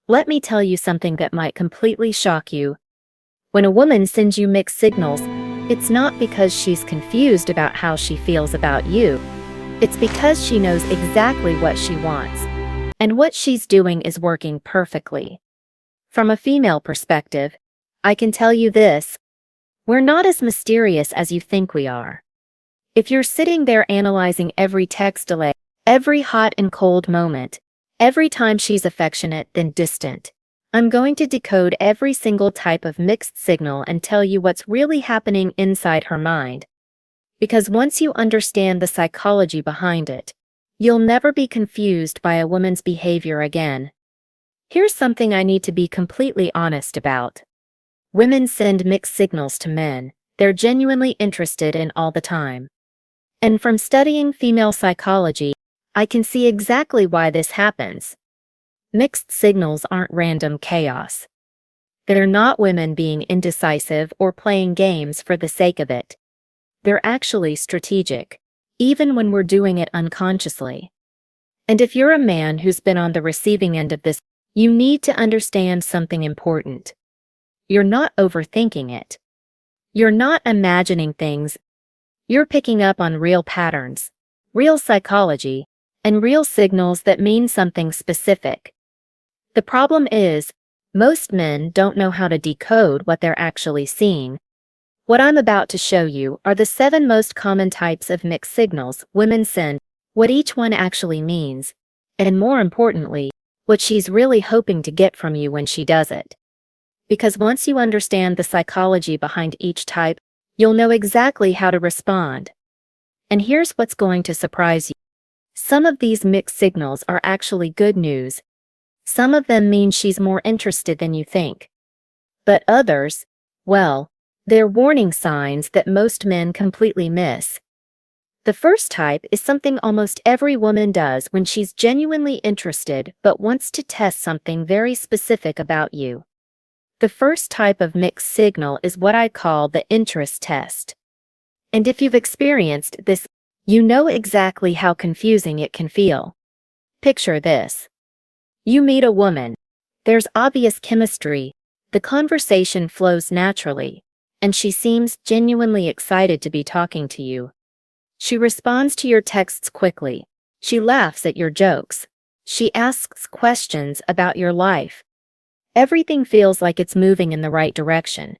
Let me tell you something that might completely shock you. When a woman sends you mixed signals, it's not because she's confused about how she feels about you. It's because she knows exactly what she wants. And what she's doing is working perfectly. From a female perspective, I can tell you this: we're not as mysterious as you think we are. If you're sitting there analyzing every text delay, every hot and cold moment, every time she's affectionate then distant, I'm going to decode every single type of mixed signal and tell you what's really happening inside her mind. Because once you understand the psychology behind it, you'll never be confused by a woman's behavior again. Here's something I need to be completely honest about. Women send mixed signals to men they're genuinely interested in all the time. And from studying female psychology, I can see exactly why this happens. Mixed signals aren't random chaos. They're not women being indecisive or playing games for the sake of it. They're actually strategic, even when we're doing it unconsciously. And if you're a man who's been on the receiving end of this, you need to understand something important. You're not overthinking it. You're not imagining things. You're picking up on real patterns, real psychology, and real signals that mean something specific. The problem is, most men don't know how to decode what they're actually seeing. What I'm about to show you are the 7 most common types of mixed signals women send, what each one actually means, and more importantly, what she's really hoping to get from you when she does it. Because once you understand the psychology behind each type, you'll know exactly how to respond. And here's what's going to surprise you. Some of these mixed signals are actually good news. Some of them mean she's more interested than you think. But others, well, they're warning signs that most men completely miss. The first type is something almost every woman does when she's genuinely interested but wants to test something very specific about you. The first type of mixed signal is what I call the interest test. And if you've experienced this, you know exactly how confusing it can feel. Picture this. You meet a woman. There's obvious chemistry. The conversation flows naturally, and she seems genuinely excited to be talking to you. She responds to your texts quickly. She laughs at your jokes. She asks questions about your life. Everything feels like it's moving in the right direction.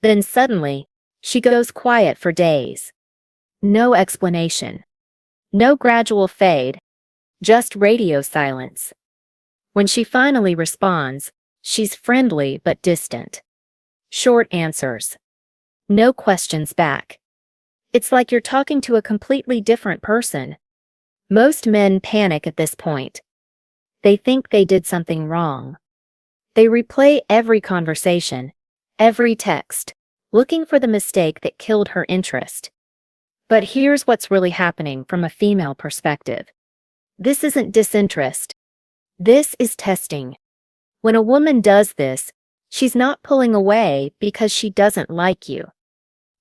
Then suddenly, she goes quiet for days. No explanation. No gradual fade. Just radio silence. When she finally responds, she's friendly but distant. Short answers. No questions back. It's like you're talking to a completely different person. Most men panic at this point. They think they did something wrong. They replay every conversation, every text, looking for the mistake that killed her interest. But here's what's really happening from a female perspective. This isn't disinterest. This is testing. When a woman does this, she's not pulling away because she doesn't like you.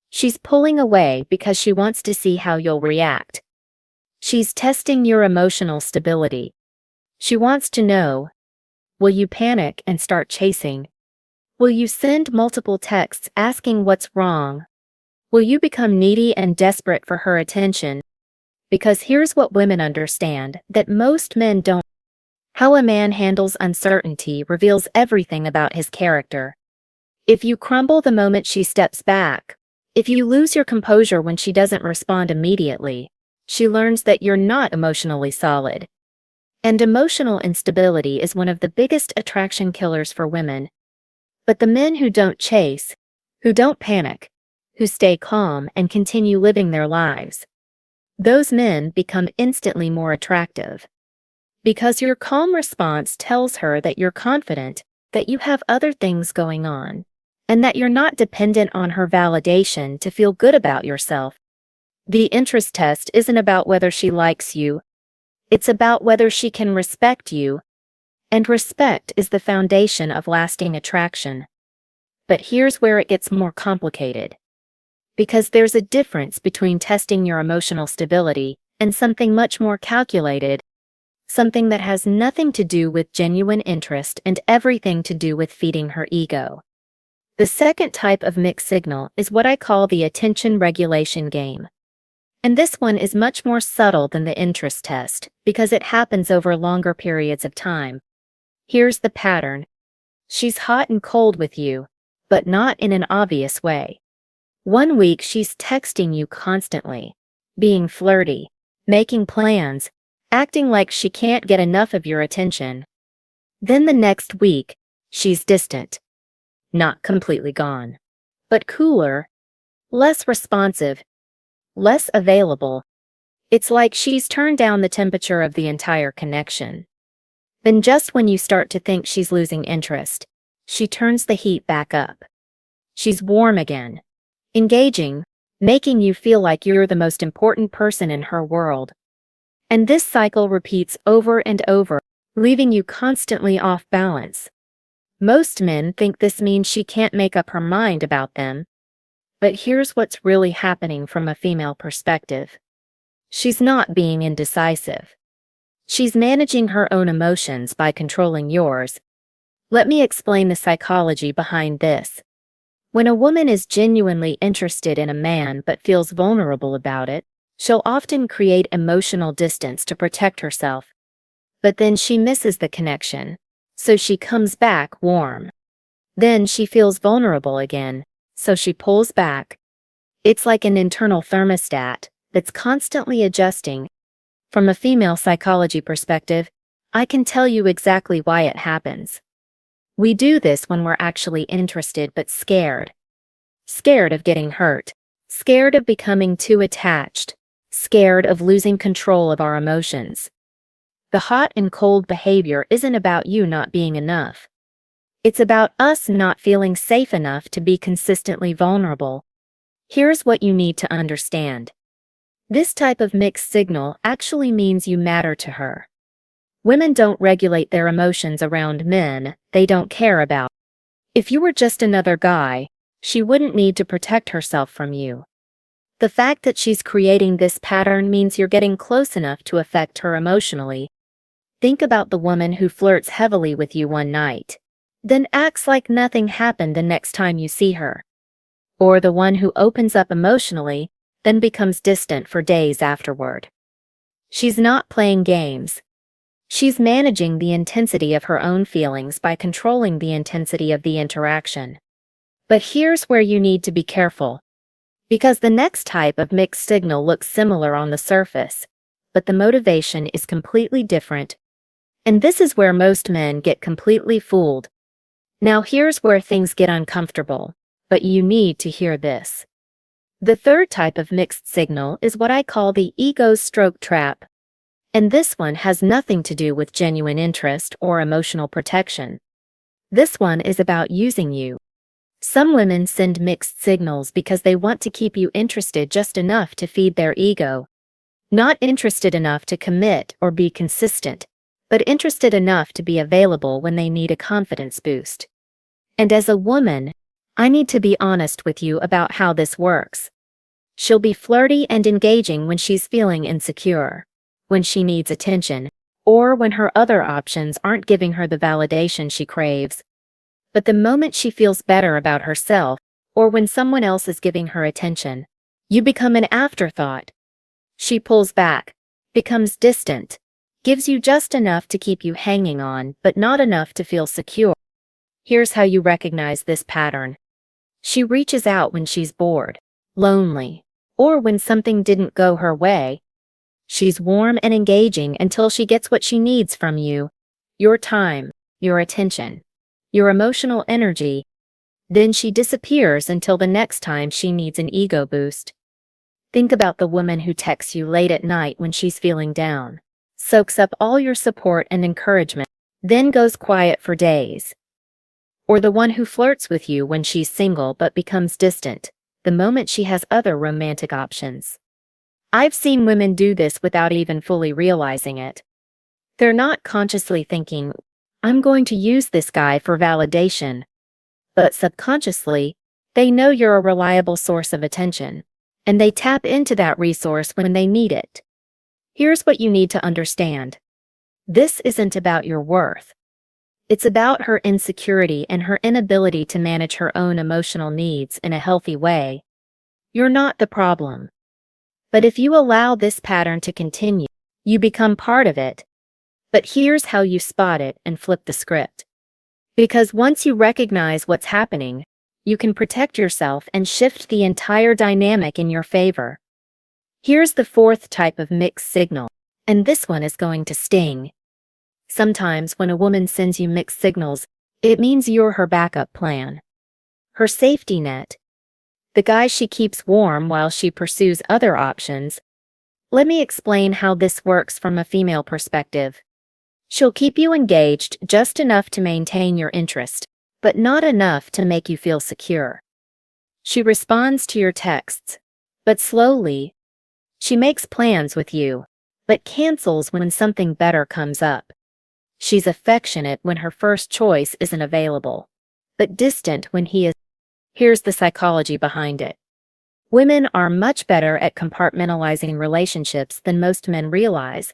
She's pulling away because she wants to see how you'll react. She's testing your emotional stability. She wants to know, will you panic and start chasing? Will you send multiple texts asking what's wrong? Will you become needy and desperate for her attention? Because here's what women understand that most men don't. How a man handles uncertainty reveals everything about his character. If you crumble the moment she steps back, if you lose your composure when she doesn't respond immediately, she learns that you're not emotionally solid. And emotional instability is one of the biggest attraction killers for women. But the men who don't chase, who don't panic, who stay calm and continue living their lives, those men become instantly more attractive. Because your calm response tells her that you're confident, that you have other things going on, and that you're not dependent on her validation to feel good about yourself. The interest test isn't about whether she likes you. It's about whether she can respect you. And respect is the foundation of lasting attraction. But here's where it gets more complicated. Because there's a difference between testing your emotional stability and something much more calculated, something that has nothing to do with genuine interest and everything to do with feeding her ego. The second type of mixed signal is what I call the attention regulation game. And this one is much more subtle than the interest test because it happens over longer periods of time. Here's the pattern. She's hot and cold with you, but not in an obvious way. One week she's texting you constantly, being flirty, making plans, acting like she can't get enough of your attention. Then the next week, she's distant. Not completely gone, but cooler, less responsive, less available. It's like she's turned down the temperature of the entire connection. Then just when you start to think she's losing interest, she turns the heat back up. She's warm again, engaging, making you feel like you're the most important person in her world. And this cycle repeats over and over, leaving you constantly off balance. Most men think this means she can't make up her mind about them. But here's what's really happening from a female perspective. She's not being indecisive. She's managing her own emotions by controlling yours. Let me explain the psychology behind this. When a woman is genuinely interested in a man but feels vulnerable about it, she'll often create emotional distance to protect herself. But then she misses the connection, so she comes back warm. Then she feels vulnerable again, so she pulls back. It's like an internal thermostat that's constantly adjusting. From a female psychology perspective, I can tell you exactly why it happens. We do this when we're actually interested but scared. Scared of getting hurt. Scared of becoming too attached. Scared of losing control of our emotions. The hot and cold behavior isn't about you not being enough. It's about us not feeling safe enough to be consistently vulnerable. Here's what you need to understand. This type of mixed signal actually means you matter to her. Women don't regulate their emotions around men they don't care about. If you were just another guy, she wouldn't need to protect herself from you. The fact that she's creating this pattern means you're getting close enough to affect her emotionally. Think about the woman who flirts heavily with you one night, then acts like nothing happened the next time you see her. Or the one who opens up emotionally, then becomes distant for days afterward. She's not playing games. She's managing the intensity of her own feelings by controlling the intensity of the interaction. But here's where you need to be careful. Because the next type of mixed signal looks similar on the surface, but the motivation is completely different. And this is where most men get completely fooled. Now here's where things get uncomfortable, but you need to hear this. The third type of mixed signal is what I call the ego stroke trap. And this one has nothing to do with genuine interest or emotional protection. This one is about using you. Some women send mixed signals because they want to keep you interested just enough to feed their ego. Not interested enough to commit or be consistent, but interested enough to be available when they need a confidence boost. And as a woman, I need to be honest with you about how this works. She'll be flirty and engaging when she's feeling insecure, when she needs attention, or when her other options aren't giving her the validation she craves. But the moment she feels better about herself, or when someone else is giving her attention, you become an afterthought. She pulls back, becomes distant, gives you just enough to keep you hanging on, but not enough to feel secure. Here's how you recognize this pattern. She reaches out when she's bored, lonely, or when something didn't go her way. She's warm and engaging until she gets what she needs from you, your time, your attention, your emotional energy. Then she disappears until the next time she needs an ego boost. Think about the woman who texts you late at night when she's feeling down, soaks up all your support and encouragement, then goes quiet for days. Or the one who flirts with you when she's single but becomes distant, the moment she has other romantic options. I've seen women do this without even fully realizing it. They're not consciously thinking, I'm going to use this guy for validation. But subconsciously, they know you're a reliable source of attention, and they tap into that resource when they need it. Here's what you need to understand. This isn't about your worth. It's about her insecurity and her inability to manage her own emotional needs in a healthy way. You're not the problem. But if you allow this pattern to continue, you become part of it. But here's how you spot it and flip the script. Because once you recognize what's happening, you can protect yourself and shift the entire dynamic in your favor. Here's the fourth type of mixed signal, and this one is going to sting. Sometimes when a woman sends you mixed signals, it means you're her backup plan. Her safety net. The guy she keeps warm while she pursues other options. Let me explain how this works from a female perspective. She'll keep you engaged just enough to maintain your interest, but not enough to make you feel secure. She responds to your texts, but slowly. She makes plans with you, but cancels when something better comes up. She's affectionate when her first choice isn't available, but distant when he is. Here's the psychology behind it. Women are much better at compartmentalizing relationships than most men realize.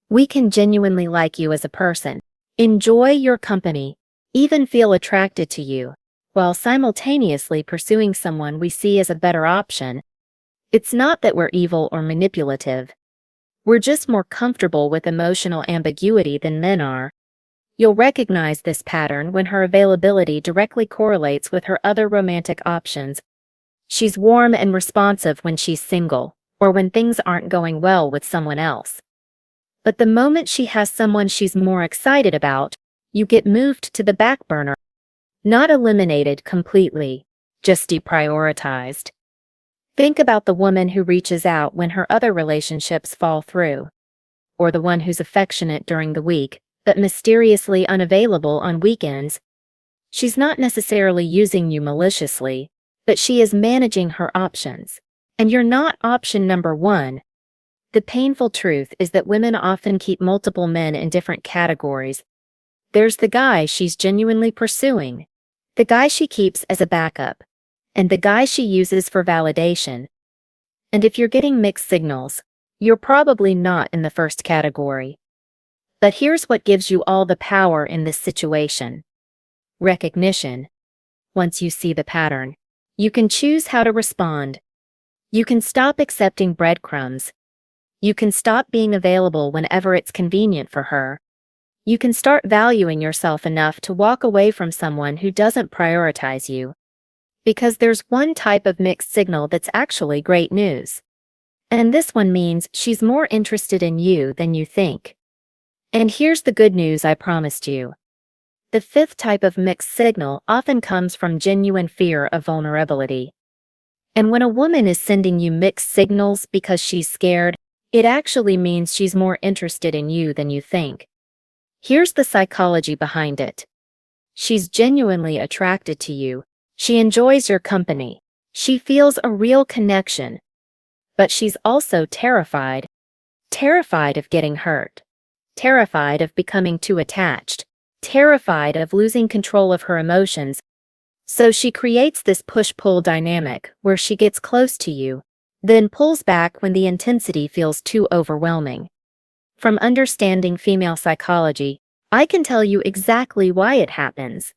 We can genuinely like you as a person, enjoy your company, even feel attracted to you, while simultaneously pursuing someone we see as a better option. It's not that we're evil or manipulative. We're just more comfortable with emotional ambiguity than men are. You'll recognize this pattern when her availability directly correlates with her other romantic options. She's warm and responsive when she's single, or when things aren't going well with someone else. But the moment she has someone she's more excited about, you get moved to the back burner. Not eliminated completely, just deprioritized. Think about the woman who reaches out when her other relationships fall through. Or the one who's affectionate during the week, but mysteriously unavailable on weekends. She's not necessarily using you maliciously, but she is managing her options. And you're not option number one. The painful truth is that women often keep multiple men in different categories. There's the guy she's genuinely pursuing, the guy she keeps as a backup, and the guy she uses for validation. And if you're getting mixed signals, you're probably not in the first category. But here's what gives you all the power in this situation. Recognition. Once you see the pattern, you can choose how to respond. You can stop accepting breadcrumbs. You can stop being available whenever it's convenient for her. You can start valuing yourself enough to walk away from someone who doesn't prioritize you. Because there's one type of mixed signal that's actually great news. And this one means she's more interested in you than you think. And here's the good news I promised you. The fifth type of mixed signal often comes from genuine fear of vulnerability. And when a woman is sending you mixed signals because she's scared, it actually means she's more interested in you than you think. Here's the psychology behind it. She's genuinely attracted to you. She enjoys your company. She feels a real connection. But she's also terrified. Terrified of getting hurt. Terrified of becoming too attached. Terrified of losing control of her emotions. So she creates this push-pull dynamic where she gets close to you, then pulls back when the intensity feels too overwhelming. From understanding female psychology, I can tell you exactly why it happens.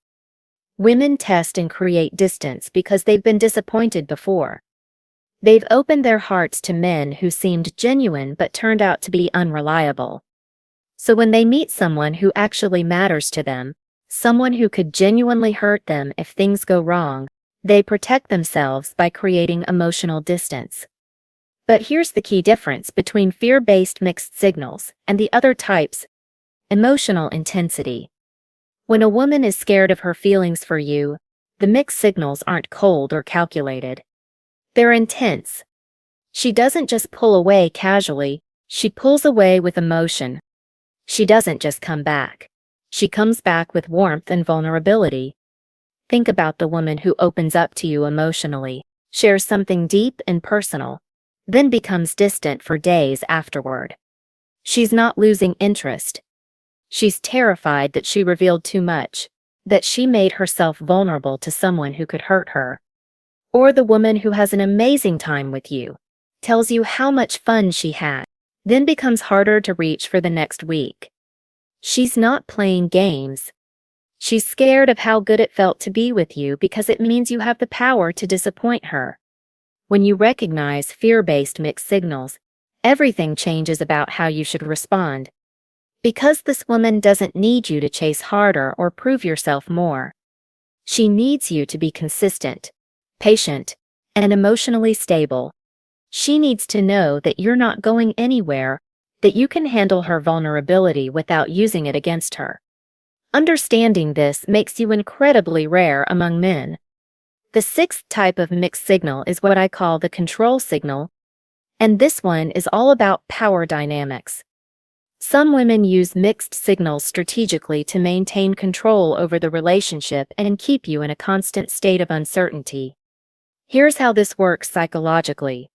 Women test and create distance because they've been disappointed before. They've opened their hearts to men who seemed genuine but turned out to be unreliable. So when they meet someone who actually matters to them, someone who could genuinely hurt them if things go wrong, they protect themselves by creating emotional distance. But here's the key difference between fear-based mixed signals and the other types: emotional intensity. When a woman is scared of her feelings for you, the mixed signals aren't cold or calculated. They're intense. She doesn't just pull away casually, she pulls away with emotion. She doesn't just come back. She comes back with warmth and vulnerability. Think about the woman who opens up to you emotionally, shares something deep and personal, then becomes distant for days afterward. She's not losing interest. She's terrified that she revealed too much, that she made herself vulnerable to someone who could hurt her. Or the woman who has an amazing time with you, tells you how much fun she had, then becomes harder to reach for the next week. She's not playing games. She's scared of how good it felt to be with you because it means you have the power to disappoint her. When you recognize fear-based mixed signals, everything changes about how you should respond. Because this woman doesn't need you to chase harder or prove yourself more. She needs you to be consistent, patient, and emotionally stable. She needs to know that you're not going anywhere, that you can handle her vulnerability without using it against her. Understanding this makes you incredibly rare among men. The sixth type of mixed signal is what I call the control signal, and this one is all about power dynamics. Some women use mixed signals strategically to maintain control over the relationship and keep you in a constant state of uncertainty. Here's how this works psychologically.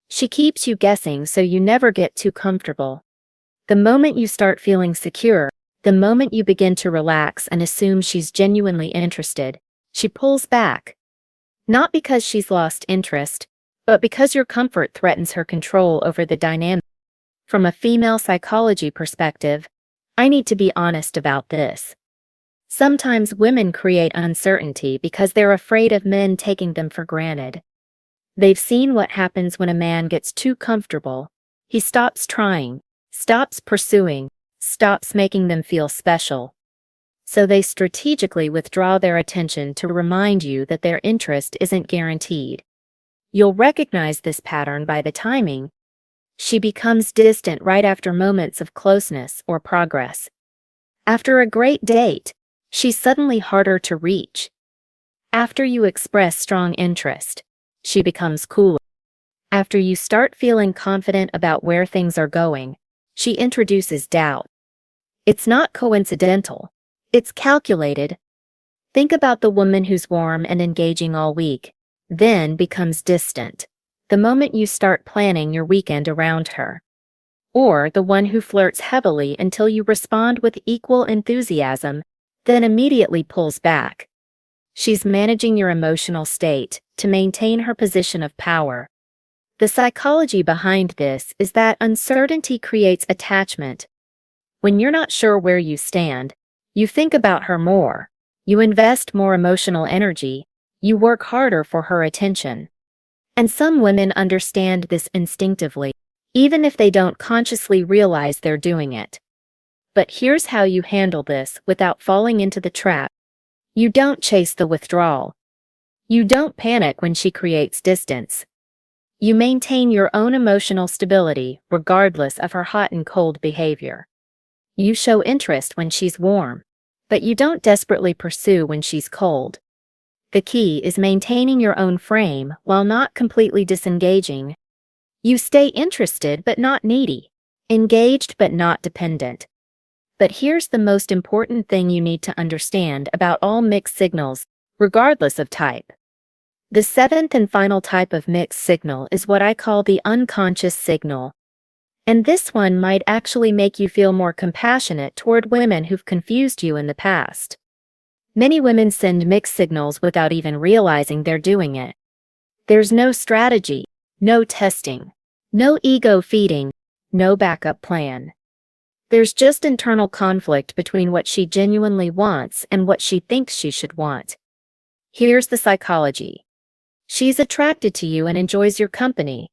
She keeps you guessing so you never get too comfortable. The moment you start feeling secure, the moment you begin to relax and assume she's genuinely interested, she pulls back. Not because she's lost interest, but because your comfort threatens her control over the dynamic. From a female psychology perspective, I need to be honest about this. Sometimes women create uncertainty because they're afraid of men taking them for granted. They've seen what happens when a man gets too comfortable. He stops trying, stops pursuing, stops making them feel special. So they strategically withdraw their attention to remind you that their interest isn't guaranteed. You'll recognize this pattern by the timing. She becomes distant right after moments of closeness or progress. After a great date, she's suddenly harder to reach. After you express strong interest, she becomes cooler. After you start feeling confident about where things are going, she introduces doubt. It's not coincidental. It's calculated. Think about the woman who's warm and engaging all week, then becomes distant the moment you start planning your weekend around her. Or the one who flirts heavily until you respond with equal enthusiasm, then immediately pulls back. She's managing your emotional state to maintain her position of power. The psychology behind this is that uncertainty creates attachment. When you're not sure where you stand, you think about her more, you invest more emotional energy, you work harder for her attention. And some women understand this instinctively, even if they don't consciously realize they're doing it. But here's how you handle this without falling into the trap. You don't chase the withdrawal. You don't panic when she creates distance. You maintain your own emotional stability regardless of her hot and cold behavior. You show interest when she's warm, but you don't desperately pursue when she's cold. The key is maintaining your own frame while not completely disengaging. You stay interested but not needy, engaged but not dependent. But here's the most important thing you need to understand about all mixed signals, regardless of type. The seventh and final type of mixed signal is what I call the unconscious signal. And this one might actually make you feel more compassionate toward women who've confused you in the past. Many women send mixed signals without even realizing they're doing it. There's no strategy, no testing, no ego feeding, no backup plan. There's just internal conflict between what she genuinely wants and what she thinks she should want. Here's the psychology. She's attracted to you and enjoys your company,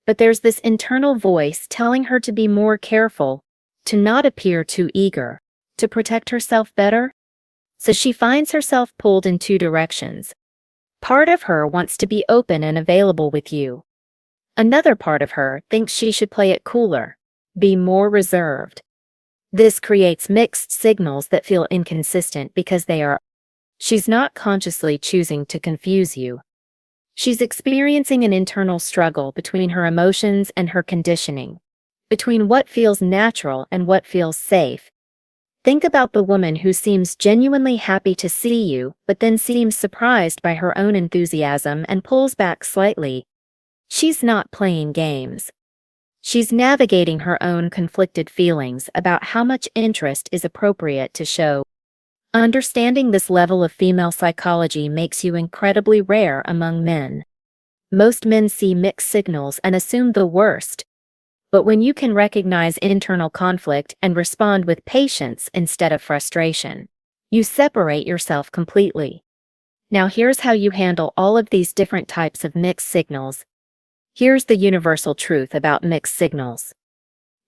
but there's this internal voice telling her to be more careful, to not appear too eager, to protect herself better. So she finds herself pulled in two directions. Part of her wants to be open and available with you. Another part of her thinks she should play it cooler, be more reserved. This creates mixed signals that feel inconsistent because she's not consciously choosing to confuse you. She's experiencing an internal struggle between her emotions and her conditioning, between what feels natural and what feels safe. Think about the woman who seems genuinely happy to see you, but then seems surprised by her own enthusiasm and pulls back slightly. She's not playing games. She's navigating her own conflicted feelings about how much interest is appropriate to show. Understanding this level of female psychology makes you incredibly rare among men. Most men see mixed signals and assume the worst. But when you can recognize internal conflict and respond with patience instead of frustration, you separate yourself completely. Now here's how you handle all of these different types of mixed signals. Here's the universal truth about mixed signals.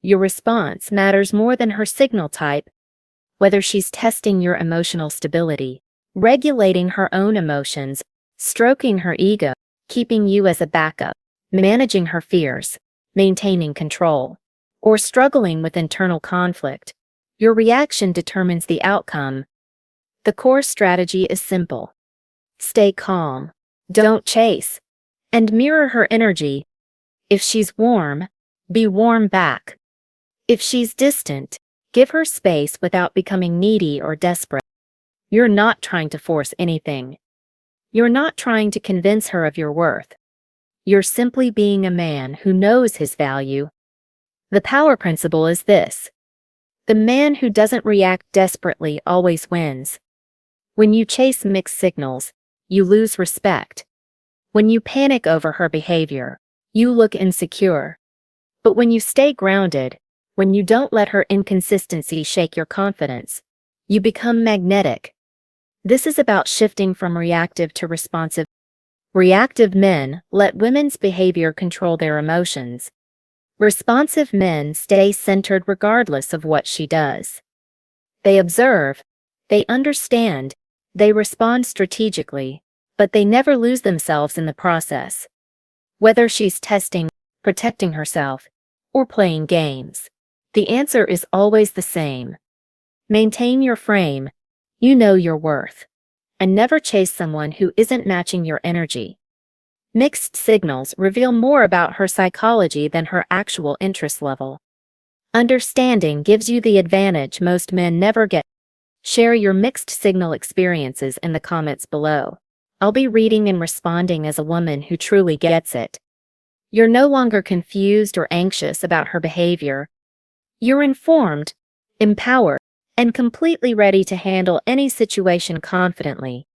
Your response matters more than her signal type, whether she's testing your emotional stability, regulating her own emotions, stroking her ego, keeping you as a backup, managing her fears, maintaining control, or struggling with internal conflict. Your reaction determines the outcome. The core strategy is simple. Stay calm, don't chase, and mirror her energy. If she's warm, be warm back. If she's distant, give her space without becoming needy or desperate. You're not trying to force anything. You're not trying to convince her of your worth. You're simply being a man who knows his value. The power principle is this. The man who doesn't react desperately always wins. When you chase mixed signals, you lose respect. When you panic over her behavior, you look insecure. But when you stay grounded, when you don't let her inconsistency shake your confidence, you become magnetic. This is about shifting from reactive to responsive. Reactive men let women's behavior control their emotions. Responsive men stay centered regardless of what she does. They observe, they understand, they respond strategically, but they never lose themselves in the process. Whether she's testing, protecting herself, or playing games, the answer is always the same. Maintain your frame, you know your worth, and never chase someone who isn't matching your energy. Mixed signals reveal more about her psychology than her actual interest level. Understanding gives you the advantage most men never get. Share your mixed signal experiences in the comments below. I'll be reading and responding as a woman who truly gets it. You're no longer confused or anxious about her behavior. You're informed, empowered, and completely ready to handle any situation confidently.